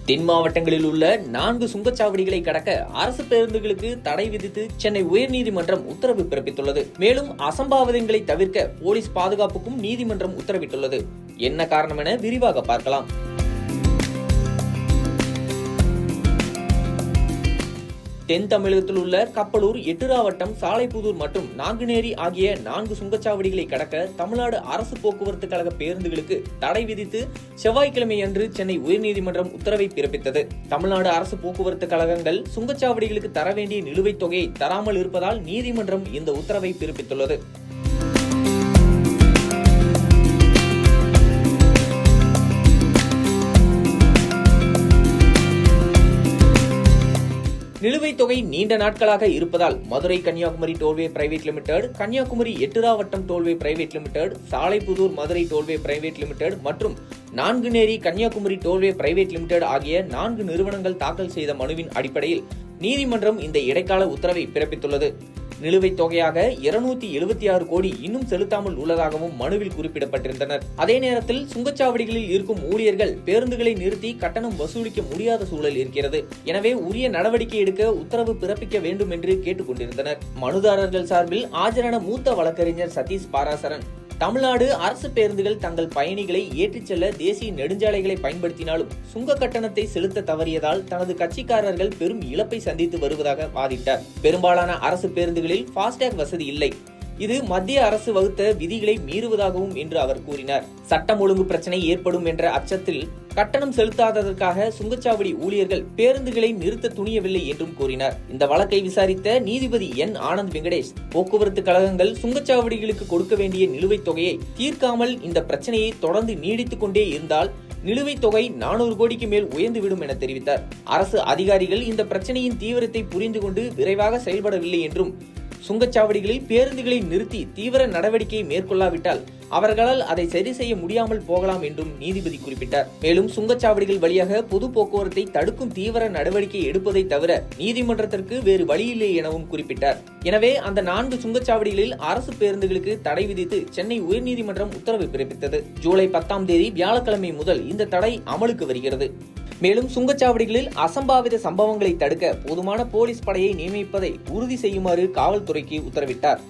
தென் மாவட்டங்களில் உள்ள 4 சுங்கச்சாவடிகளை கடக்க அரசு பேருந்துகளுக்கு தடை விதித்து சென்னை உயர்நீதிமன்றம் உத்தரவு பிறப்பித்துள்ளது. மேலும் அசம்பாவிதங்களை தவிர்க்க போலீஸ் பாதுகாப்புக்கும் நீதிமன்றம் உத்தரவிட்டுள்ளது. என்ன காரணம் என விரிவாக பார்க்கலாம். தென் தமிழகத்தில் உள்ள கப்பலூர், எட்டுராவட்டம், சாலைப்புதூர் மற்றும் நாங்குநேரி ஆகிய 4 சுங்கச்சாவடிகளை கடக்க தமிழ்நாடு அரசு போக்குவரத்து கழக பேருந்துகளுக்கு தடை விதித்து செவ்வாய்க்கிழமை அன்று சென்னை உயர்நீதிமன்றம் உத்தரவை பிறப்பித்தது. தமிழ்நாடு அரசு போக்குவரத்து கழகங்கள் சுங்கச்சாவடிகளுக்கு தர வேண்டிய நிலுவைத் தொகையை தராமல் இருப்பதால் நீதிமன்றம் இந்த உத்தரவை பிறப்பித்துள்ளது. நிலுவைத் தொகை நீண்ட நாட்களாக இருப்பதால் Madurai Kanyakumari tollway private limited, Kanyakumari Etturavattam tollway private limited, Salaipudur Madurai tollway private limited மற்றும் Nanguneri Kanyakumari tollway private limited ஆகிய 4 நிறுவனங்கள் தாக்கல் செய்த மனுவின் அடிப்படையில் நீதிமன்றம் இந்த இடைக்கால உத்தரவை பிறப்பித்துள்ளது. நிலுவைத் தொகையாக 276 கோடி இன்னும் செலுத்தாமல் உள்ளதாகவும் மனுவில் குறிப்பிடப்பட்டிருந்தனர். அதே நேரத்தில் சுங்கச்சாவடிகளில் இருக்கும் ஊழியர்கள் பேருந்துகளை நிறுத்தி கட்டணம் வசூலிக்க முடியாத சூழல் இருக்கிறது. எனவே உரிய நடவடிக்கை எடுக்க உத்தரவு பிறப்பிக்க வேண்டும் என்று கேட்டுக் கொண்டிருந்தனர். மனுதாரர்கள் சார்பில் ஆஜரான மூத்த வழக்கறிஞர் சதீஷ் பாராசரன், தமிழ்நாடு அரசு பேருந்துகள் தங்கள் பயணிகளை ஏற்றிச் செல்ல தேசிய நெடுஞ்சாலைகளை பயன்படுத்தினாலும் சுங்க கட்டணத்தை செலுத்த தவறியதால் தனது கட்சிக்காரர்கள் பெரும் இழப்பை சந்தித்து வருவதாக வாதிட்டார். பெரும்பாலான அரசு பேருந்துகளில் ஃபாஸ்டேக் வசதி இல்லை. இது மத்திய அரசு வகுத்த விதிகளை மீறுவதாகவும் என்று அவர் கூறினார். சட்டம் ஒழுங்கு பிரச்சனை ஏற்படும் என்ற அச்சத்தில் கட்டணம் செலுத்தாததற்காக சுங்கச்சாவடி ஊழியர்கள் பேருந்துகளை நிறுத்த துணியவில்லை என்றும் கூறினார். இந்த வழக்கை விசாரித்த நீதிபதி என் ஆனந்த் வெங்கடேஷ், போக்குவரத்து கழகங்கள் சுங்கச்சாவடிகளுக்கு கொடுக்க வேண்டிய நிலுவைத் தொகையை தீர்க்காமல் இந்த பிரச்சனையை தொடர்ந்து நீடித்துக் கொண்டே இருந்தால் நிலுவைத் தொகை 400 கோடிக்கு மேல் உயர்ந்துவிடும் என தெரிவித்தார். அரசு அதிகாரிகள் இந்த பிரச்சனையின் தீவிரத்தை புரிந்து கொண்டு விரைவாக செயல்படவில்லை என்றும், சுங்கச்சாவடிகளில் பேருந்துகளை நிறுத்தி தீவிர நடவடிக்கையை மேற்கொள்ளாவிட்டால் அவர்களால் அதை சரி செய்ய முடியாமல் போகலாம் என்றும் நீதிபதி குறிப்பிட்டார். மேலும் சுங்கச்சாவடிகள் வழியாக பொது போக்குவரத்தை தடுக்கும் தீவிர நடவடிக்கை எடுப்பதை தவிர நீதிமன்றத்திற்கு வேறு வழியில்லை எனவும் குறிப்பிட்டார். எனவே அந்த 4 சுங்கச்சாவடிகளில் அரசு பேருந்துகளுக்கு தடை விதித்து சென்னை உயர்நீதிமன்றம் உத்தரவு பிறப்பித்தது. ஜூலை 10ஆம் தேதி வியாழக்கிழமை முதல் இந்த தடை அமலுக்கு வருகிறது. மேலும் சுங்கச்சாவடிகளில் அசம்பாவித சம்பவங்களை தடுக்க போதுமான போலீஸ் படையை நியமிப்பதை உறுதி செய்யுமாறு காவல்துறைக்கு உத்தரவிட்டார்.